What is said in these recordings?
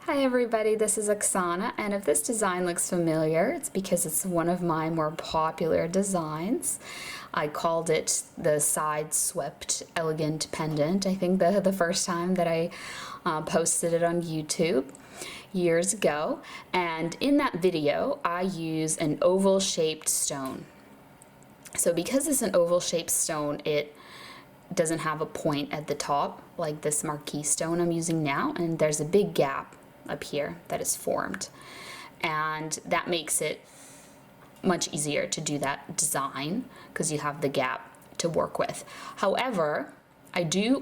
Hi everybody, this is Oksana, and if this design looks familiar, it's because it's one of my more popular designs. I called it the side swept elegant pendant, I think the first time that I posted it on YouTube years ago. And in that video, I use an oval shaped stone. So because it's an oval shaped stone, it doesn't have a point at the top like this Marquise stone I'm using now, and there's a big gap up here that is formed, and that makes it much easier to do that design because you have the gap to work with. However, I do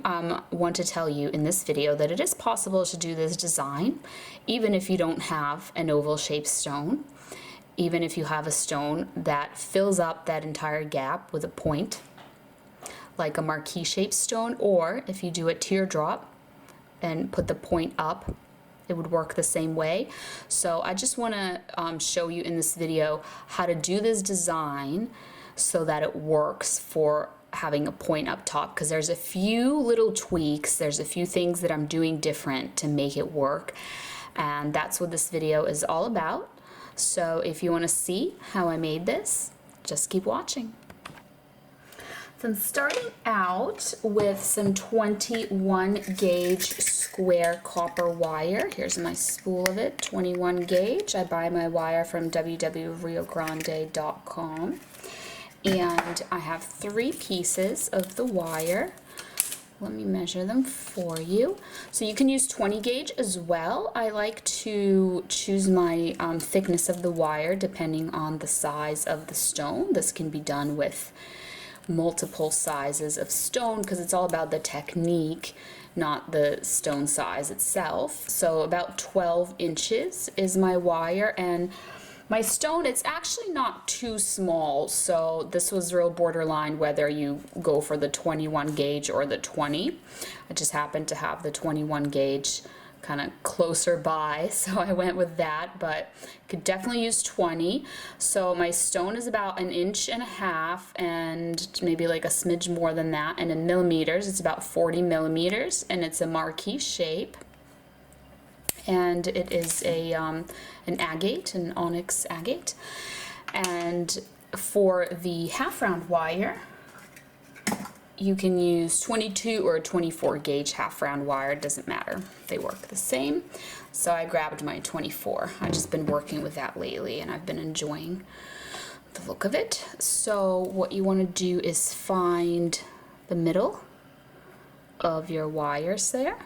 want to tell you in this video that it is possible to do this design even if you don't have an oval shaped stone, even if you have a stone that fills up that entire gap with a point like a Marquise shaped stone, or if you do a teardrop and put the point up, it would work the same way. So I just want to show you in this video how to do this design so that it works for having a point up top, because there's a few little tweaks, there's a few things that I'm doing different to make it work, and that's what this video is all about. So if you want to see how I made this, just keep watching. So I'm starting out with some 21 gauge square copper wire. Here's my spool of it, 21 gauge. I buy my wire from www.riogrande.com. And I have 3 pieces of the wire. Let me measure them for you. So you can use 20 gauge as well. I like to choose my thickness of the wire depending on the size of the stone. This can be done with multiple sizes of stone because it's all about the technique, not the stone size itself. So about 12 inches is my wire, and my stone, it's actually not too small, so this was real borderline whether you go for the 21 gauge or the 20. I just happened to have the 21 gauge kind of closer by, so I went with that, but could definitely use 20. So my stone is about 1.5 inches and maybe like a smidge more than that, and in millimeters it's about 40 millimeters, and it's a Marquise shape, and it is a an agate, an onyx agate. And for the half round wire, you can use 22 or 24 gauge half round wire, it doesn't matter, they work the same. So I grabbed my 24. I've just been working with that lately and I've been enjoying the look of it. So what you want to do is find the middle of your wires there,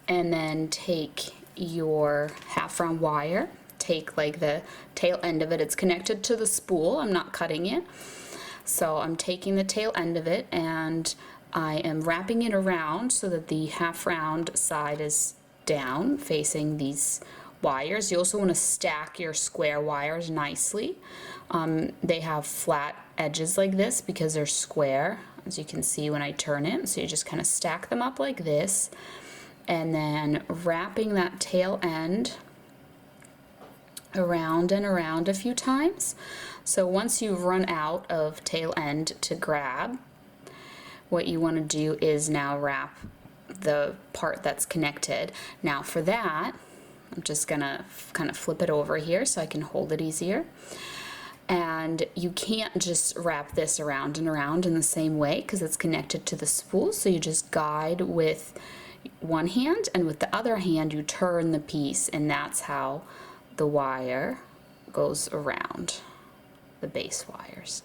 and then take your half round wire, take like the tail end of it, it's connected to the spool, I'm not cutting it. So I'm taking the tail end of it and I am wrapping it around so that the half round side is down facing these wires. You also want to stack your square wires nicely. They have flat edges like this because they're square, as you can see when I turn it. So you just kind of stack them up like this, and then wrapping that tail end around and around a few times. So once you've run out of tail end to grab, what you want to do is now wrap the part that's connected. Now for that, I'm just gonna kind of flip it over here so I can hold it easier. And you can't just wrap this around and around in the same way because it's connected to the spool, so you just guide with one hand, and with the other hand you turn the piece, and that's how the wire goes around the base wires.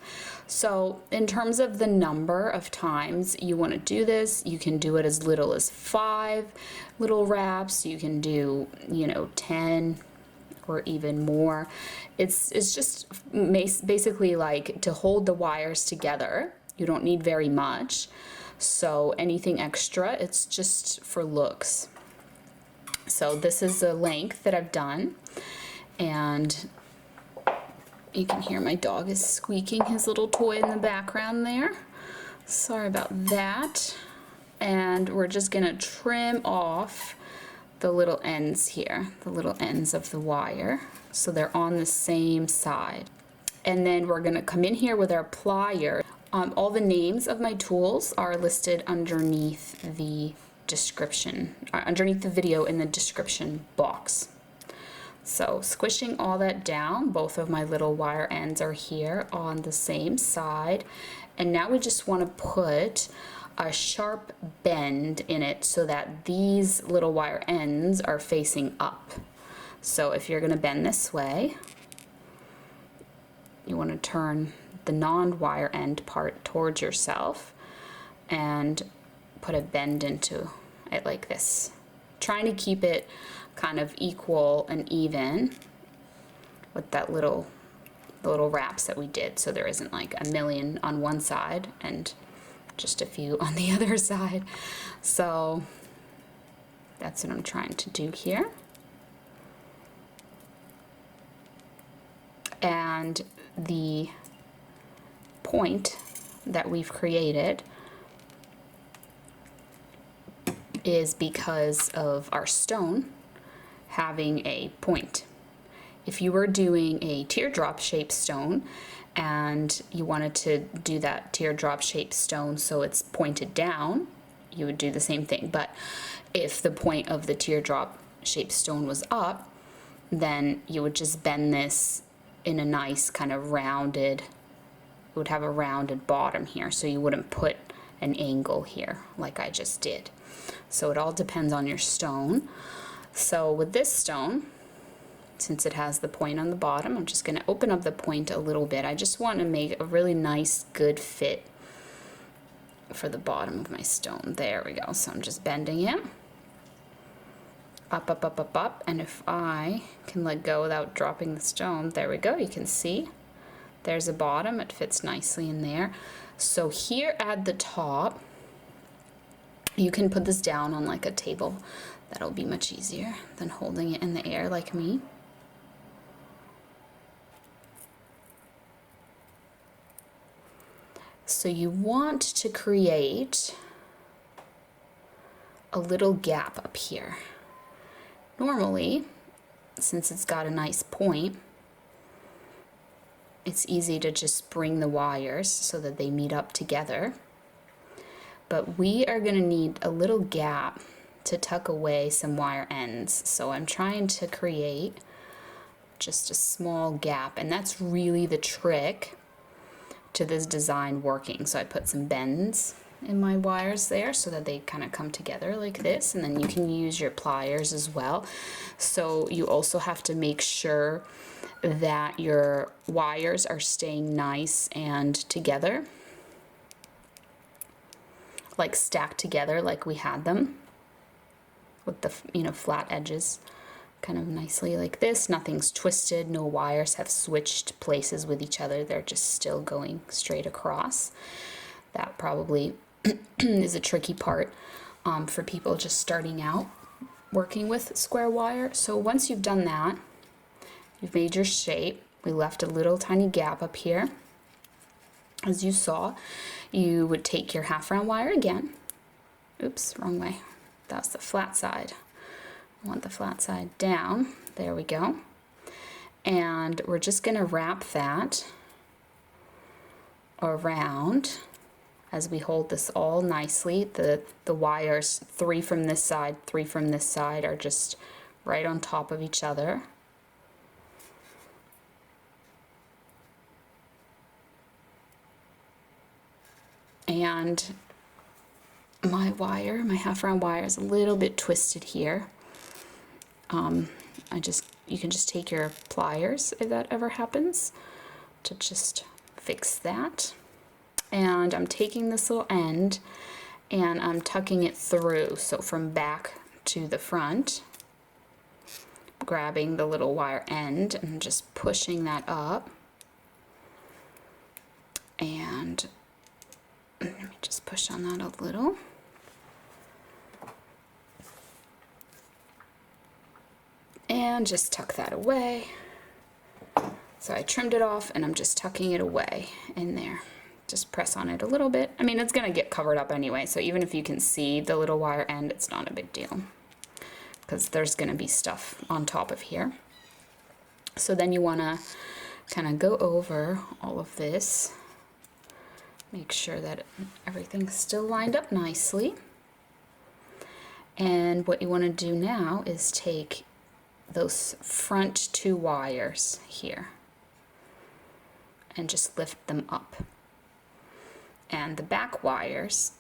So in terms of the number of times you want to do this, you can do it as little as 5 little wraps, you can do 10 or even more. It's just basically like to hold the wires together. You don't need very much, so anything extra, it's just for looks. So this is the length that I've done, and you can hear my dog is squeaking his little toy in the background there. Sorry about that. And we're just gonna trim off the little ends here, the little ends of the wire, so they're on the same side. And then we're gonna come in here with our plier. All the names of my tools are listed underneath the description, underneath the video in the description box. So squishing all that down, both of my little wire ends are here on the same side. And now we just want to put a sharp bend in it so that these little wire ends are facing up. So if you're going to bend this way, you want to turn the non-wire end part towards yourself and put a bend into it like this. Trying to keep it kind of equal and even with that the little wraps that we did, so there isn't like a million on one side and just a few on the other side. So that's what I'm trying to do here. And the point that we've created is because of our stone having a point. If you were doing a teardrop shaped stone and you wanted to do that teardrop shaped stone so it's pointed down, you would do the same thing. But if the point of the teardrop shaped stone was up, then you would just bend this in a nice kind of rounded, it would have a rounded bottom here, so you wouldn't put an angle here like I just did. So it all depends on your stone. So with this stone, since it has the point on the bottom, I'm just going to open up the point a little bit. I just want to make a really nice, good fit for the bottom of my stone. There we go. So I'm just bending it. Up, up, up, up, up. And if I can let go without dropping the stone, there we go. You can see there's a bottom. It fits nicely in there. So here at the top, you can put this down on like a table. That'll be much easier than holding it in the air like me. So you want to create a little gap up here. Normally, since it's got a nice point, it's easy to just bring the wires so that they meet up together. But we are going to need a little gap to tuck away some wire ends. So I'm trying to create just a small gap, and that's really the trick to this design working. So I put some bends in my wires there so that they kind of come together like this, and then you can use your pliers as well. So you also have to make sure that your wires are staying nice and together, like stacked together like we had them with the, you know, flat edges kind of nicely like this. Nothing's twisted, no wires have switched places with each other, they're just still going straight across. That probably is a tricky part for people just starting out working with square wire. So once you've done that, you've made your shape. We left a little tiny gap up here. As you saw, you would take your half round wire again. Oops, wrong way. That's the flat side. I want the flat side down. There we go. And we're just going to wrap that around as we hold this all nicely. The wires, 3 from this side, 3 from this side, are just right on top of each other. And my wire, my half round wire, is a little bit twisted here. You can just take your pliers, if that ever happens, to just fix that. And I'm taking this little end and I'm tucking it through, so from back to the front, grabbing the little wire end and just pushing that up. And let me just push on that a little. And just tuck that away. So I trimmed it off and I'm just tucking it away in there. Just press on it a little bit. I mean, it's gonna get covered up anyway, so even if you can see the little wire end, it's not a big deal, because there's gonna be stuff on top of here. So then you wanna kind of go over all of this, make sure that everything's still lined up nicely. And what you want to do now is take those front 2 wires here and just lift them up. And the back wires,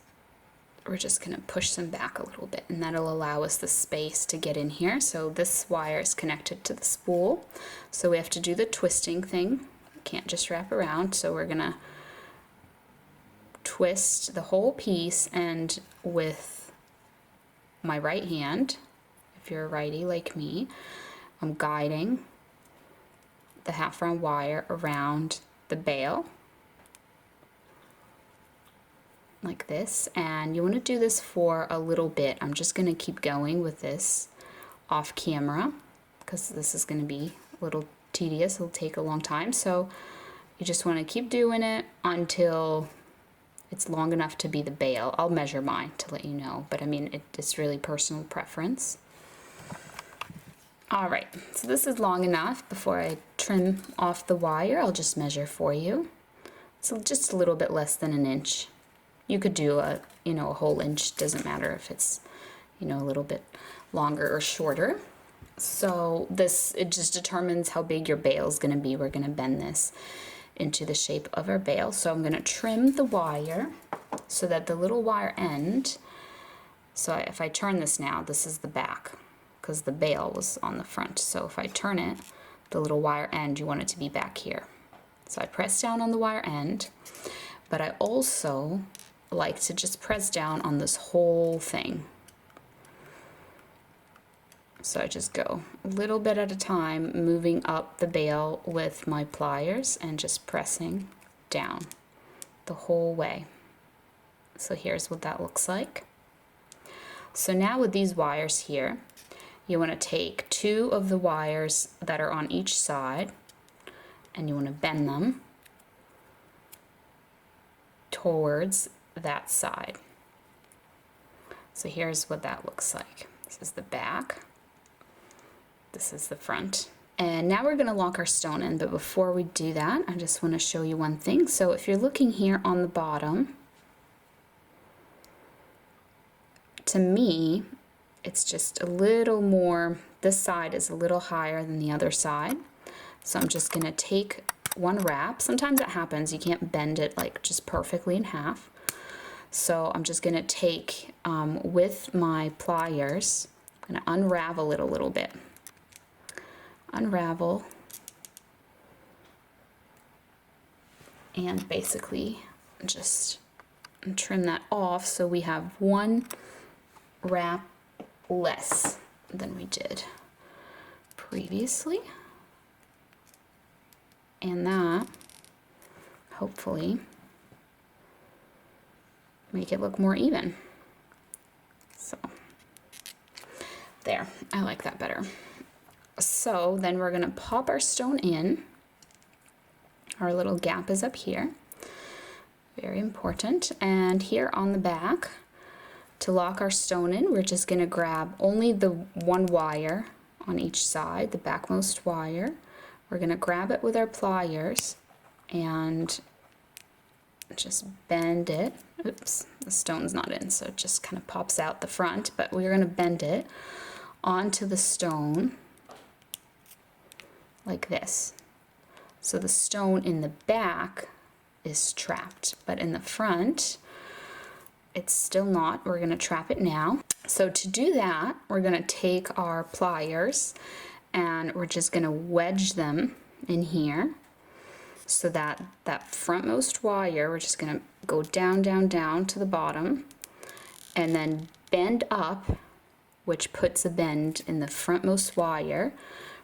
we're just going to push them back a little bit, and that'll allow us the space to get in here. So this wire is connected to the spool, so we have to do the twisting thing. We can't just wrap around, so we're going to twist the whole piece, and with my right hand, if you're a righty like me, I'm guiding the half round wire around the bail like this, and you want to do this for a little bit. I'm just going to keep going with this off camera because this is going to be a little tedious. It'll take a long time, so you just want to keep doing it until it's long enough to be the bail. I'll measure mine to let you know, but I mean, it's really personal preference. All right, so this is long enough. Before I trim off the wire, I'll just measure for you. So just a little bit less than an inch. You could do a whole inch, doesn't matter if it's, a little bit longer or shorter. So it just determines how big your bail is going to be. We're going to bend this into the shape of our bail. So I'm going to trim the wire so that the little wire end, so if I turn this now, this is the back because the bail was on the front. So if I turn it, the little wire end, you want it to be back here. So I press down on the wire end, but I also like to just press down on this whole thing. So I just go a little bit at a time, moving up the bail with my pliers and just pressing down the whole way. So here's what that looks like. So now with these wires here, you want to take 2 of the wires that are on each side and you want to bend them towards that side. So here's what that looks like. This is the back. This is the front. And now we're going to lock our stone in, but before we do that, I just want to show you one thing. So if you're looking here on the bottom, to me, it's just a little more, this side is a little higher than the other side. So I'm just going to take one wrap. Sometimes that happens, you can't bend it like just perfectly in half. So I'm just going to take, with my pliers, I'm going to unravel it a little bit. Unravel. And basically just trim that off so we have one wrap less than we did previously. And that hopefully make it look more even. So there, I like that better. So then we're going to pop our stone in. Our little gap is up here. Very important. And here on the back, to lock our stone in, we're just going to grab only the one wire on each side, the backmost wire. We're going to grab it with our pliers and just bend it. Oops, the stone's not in, so it just kind of pops out the front, but we're going to bend it onto the stone like this. So the stone in the back is trapped, but in the front, it's still not. We're going to trap it now. So to do that, we're going to take our pliers and we're just going to wedge them in here so that that frontmost wire, we're just going to go down, down, down to the bottom and then bend up, which puts a bend in the frontmost wire.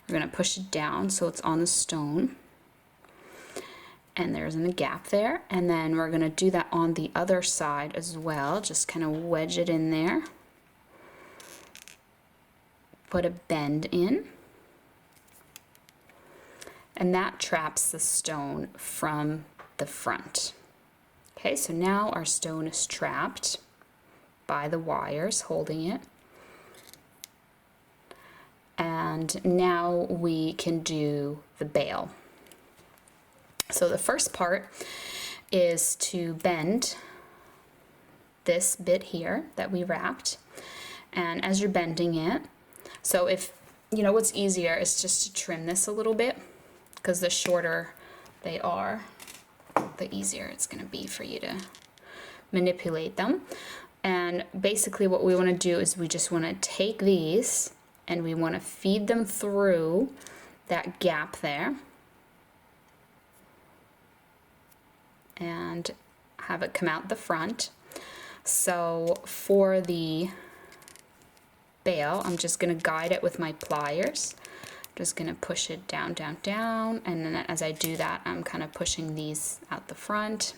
We're going to push it down so it's on the stone. And there's a gap there, and then we're going to do that on the other side as well. Just kind of wedge it in there, put a bend in, and that traps the stone from the front. Okay, so now our stone is trapped by the wires holding it, and now we can do the bail. So the first part is to bend this bit here that we wrapped, And as you're bending it, so if, you know, what's easier is just to trim this a little bit, because the shorter they are, the easier it's going to be for you to manipulate them. And basically what we want to do is we just want to take these and we want to feed them through that gap there and have it come out the front. So for the bail, I'm just going to guide it with my pliers. Just going to push it down, down, down, and then as I do that, I'm kind of pushing these out the front.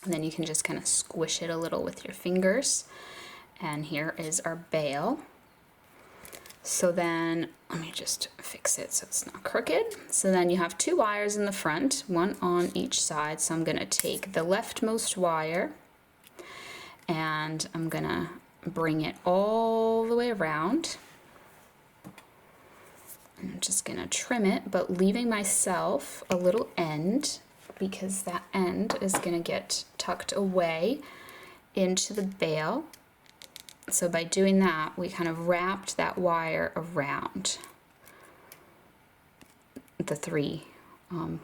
And then you can just kind of squish it a little with your fingers. And here is our bail. So then, let me just fix it so it's not crooked. So then you have 2 wires in the front, one on each side. So I'm going to take the leftmost wire and I'm going to bring it all the way around. I'm just going to trim it, but leaving myself a little end, because that end is going to get tucked away into the bail. So by doing that, we kind of wrapped that wire around the 3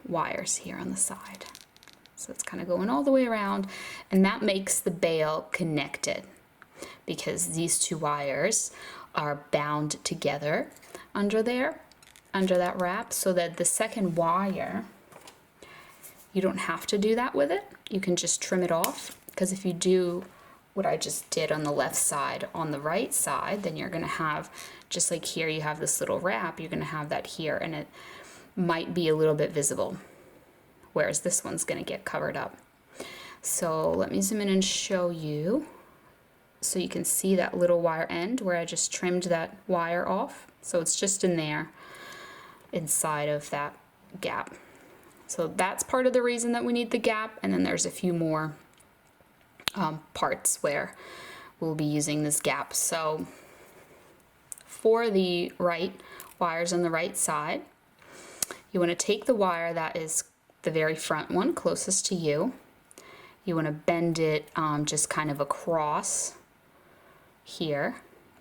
wires here on the side. So it's kind of going all the way around, and that makes the bail connected because these 2 wires are bound together under there, under that wrap, so that the second wire, you don't have to do that with it. You can just trim it off, because if you do what I just did on the left side, on the right side, then you're gonna have, just like here you have this little wrap, you're gonna have that here, and it might be a little bit visible, whereas this one's gonna get covered up. So let me zoom in and show you, so you can see that little wire end where I just trimmed that wire off. So it's just in there, inside of that gap. So that's part of the reason that we need the gap, and then there's a few more parts where we'll be using this gap. So for the right wires on the right side, you want to take the wire that is the very front one closest to you. You want to bend it just kind of across here.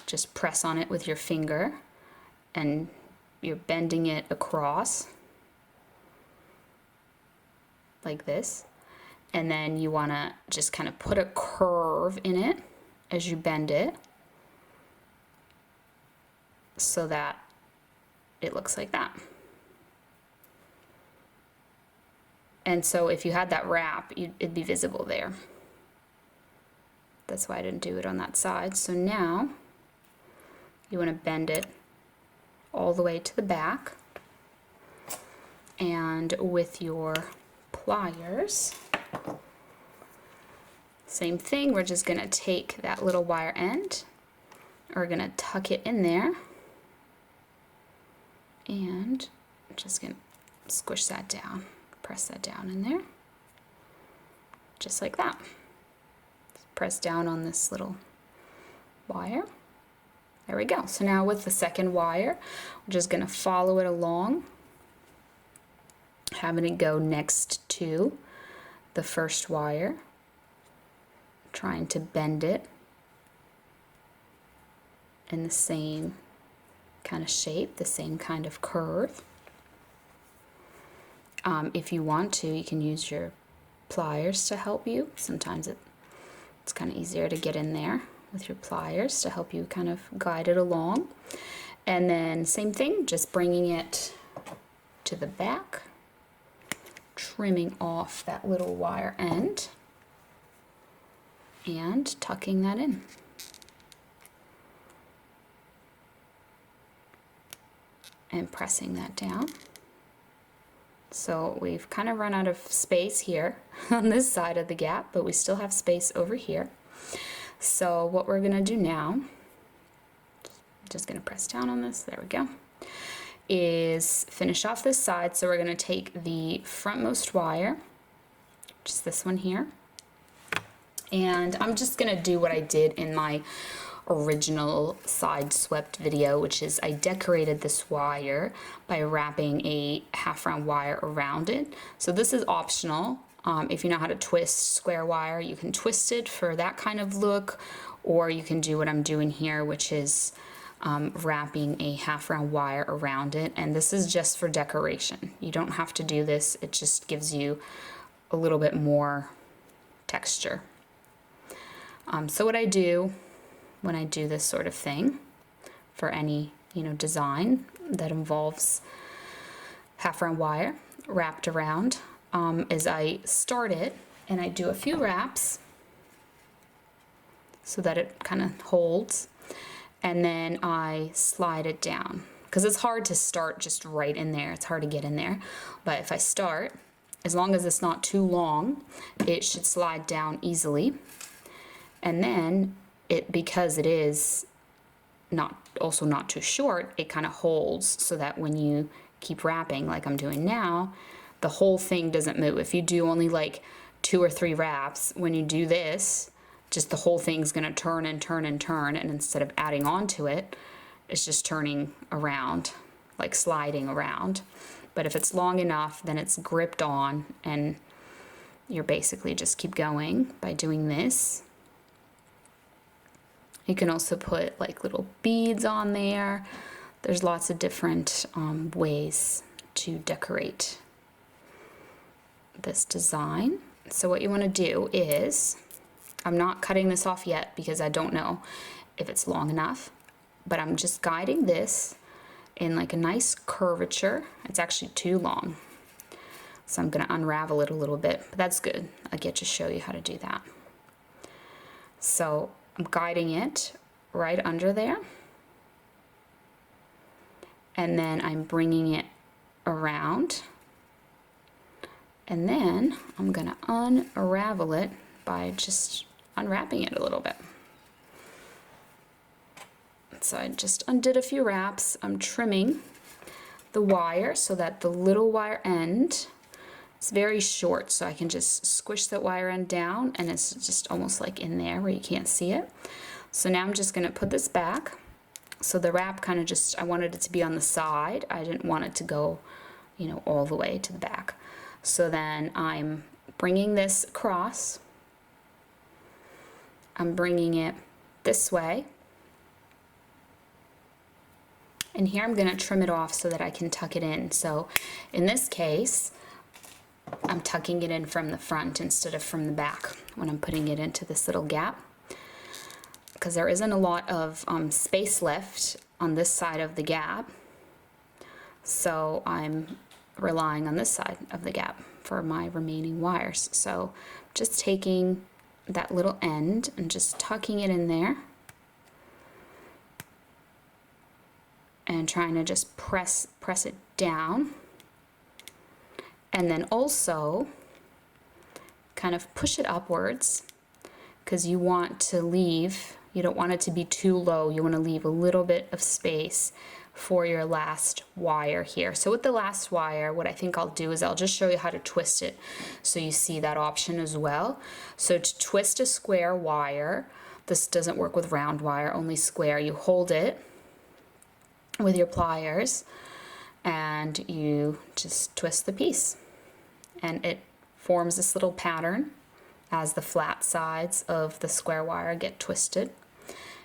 Just press on it with your finger and you're bending it across like this. And then you want to just kind of put a curve in it as you bend it so that it looks like that. And so if you had that wrap, it'd be visible there. That's why I didn't do it on that side. So now you want to bend it all the way to the back, and with your pliers, same thing, we're just going to take that little wire end, we're going to tuck it in there, and I'm just going to squish that down, press that down in there, just like that. Press down on this little wire. There we go. So now with the second wire, we're just going to follow it along, having it go next to the first wire, trying to bend it in the same kind of shape, the same kind of curve. If you want to, you can use your pliers to help you. Sometimes it's kind of easier to get in there with your pliers to help you kind of guide it along. And then same thing, just bringing it to the back, trimming off that little wire end and tucking that in. And pressing that down. So we've kind of run out of space here on this side of the gap, but we still have space over here. So what we're going to do now, just going to press down on this, there we go, is finish off this side. So we're going to take the frontmost wire, just this one here, and I'm just going to do what I did in my original side swept video, which is I decorated this wire by wrapping a half round wire around it. So this is optional. If you know how to twist square wire, you can twist it for that kind of look, or you can do what I'm doing here, which is wrapping a half round wire around it, and this is just for decoration. You don't have to do this, it just gives you a little bit more texture. So what I do when I do this sort of thing for any, you know, design that involves half round wire wrapped around, is I start it and I do a few wraps so that it kind of holds, and then I slide it down, because it's hard to start just right in there, it's hard to get in there, but if I start, as long as it's not too long, it should slide down easily. And then because it is also not too short, it kind of holds so that when you keep wrapping like I'm doing now, the whole thing doesn't move. If you do only like 2 or 3 wraps, when you do this, just the whole thing's gonna turn and turn and turn, and instead of adding on to it, it's just turning around, like sliding around. But if it's long enough, then it's gripped on, and you're basically just keep going by doing this. You can also put like little beads on there. There's lots of different ways to decorate this design. So what you want to do is, I'm not cutting this off yet because I don't know if it's long enough, but I'm just guiding this in like a nice curvature. It's actually too long, so I'm going to unravel it a little bit, but that's good. I get to show you how to do that. So I'm guiding it right under there, and then I'm bringing it around, and then I'm going to unravel it by just unwrapping it a little bit. So I just undid a few wraps. I'm trimming the wire so that the little wire end is very short, so I can just squish that wire end down, and it's just almost like in there where you can't see it. So now I'm just going to put this back. So the wrap kind of just, I wanted it to be on the side. I didn't want it to go, you know, all the way to the back. So then I'm bringing this across. I'm bringing it this way. And here I'm going to trim it off so that I can tuck it in. So in this case, I'm tucking it in from the front instead of from the back when I'm putting it into this little gap, because there isn't a lot of space left on this side of the gap. So I'm relying on this side of the gap for my remaining wires. So just taking that little end and just tucking it in there and trying to just press it down, and then also kind of push it upwards, because you want to leave, you don't want it to be too low, you want to leave a little bit of space for your last wire here. So with the last wire, what I think I'll do is I'll just show you how to twist it so you see that option as well. So to twist a square wire, this doesn't work with round wire, only square. You hold it with your pliers and you just twist the piece, and it forms this little pattern as the flat sides of the square wire get twisted.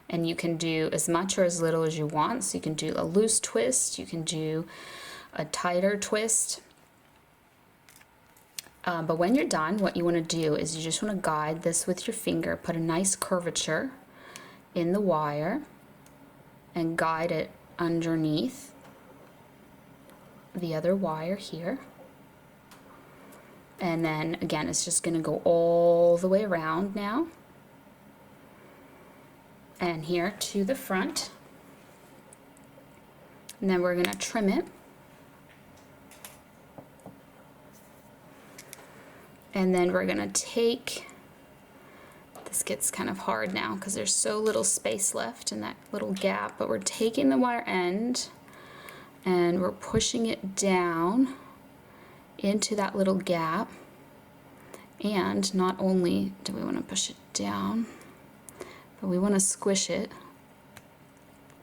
And you can do as much or as little as you want. So you can do a loose twist, you can do a tighter twist. But when you're done, what you want to do is you just want to guide this with your finger, put a nice curvature in the wire, and guide it underneath the other wire here. And then again, it's just going to go all the way around now. And here to the front, and then we're going to trim it, and then we're going to take, this gets kind of hard now because there's so little space left in that little gap, but we're taking the wire end and we're pushing it down into that little gap. And not only do we want to push it down, but we want to squish it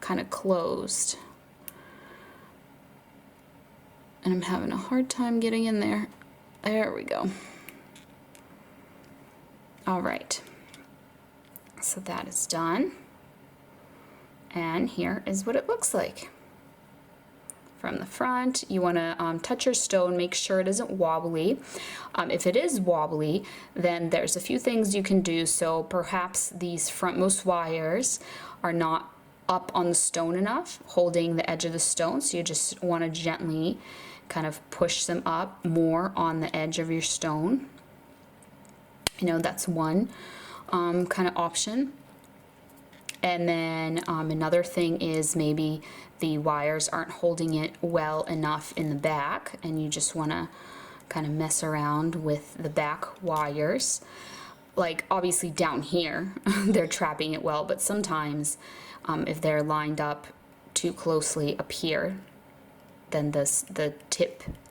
kind of closed. And I'm having a hard time getting in there. There we go. All right. So that is done. And here is what it looks like. From the front, you want to touch your stone, make sure it isn't wobbly. If it is wobbly, then there's a few things you can do. So perhaps these frontmost wires are not up on the stone enough, holding the edge of the stone. So you just want to gently kind of push them up more on the edge of your stone. You know, that's one kind of option. And then another thing is maybe the wires aren't holding it well enough in the back, and you just want to kind of mess around with the back wires. Like obviously down here they're trapping it well, but sometimes if they're lined up too closely up here, then the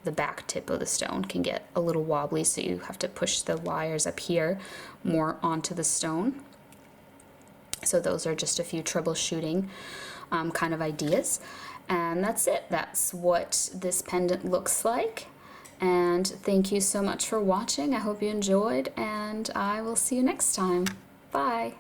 back tip of the stone can get a little wobbly, so you have to push the wires up here more onto the stone. So those are just a few troubleshooting kind of ideas. And that's it. That's what this pendant looks like. And thank you so much for watching. I hope you enjoyed, and I will see you next time. Bye.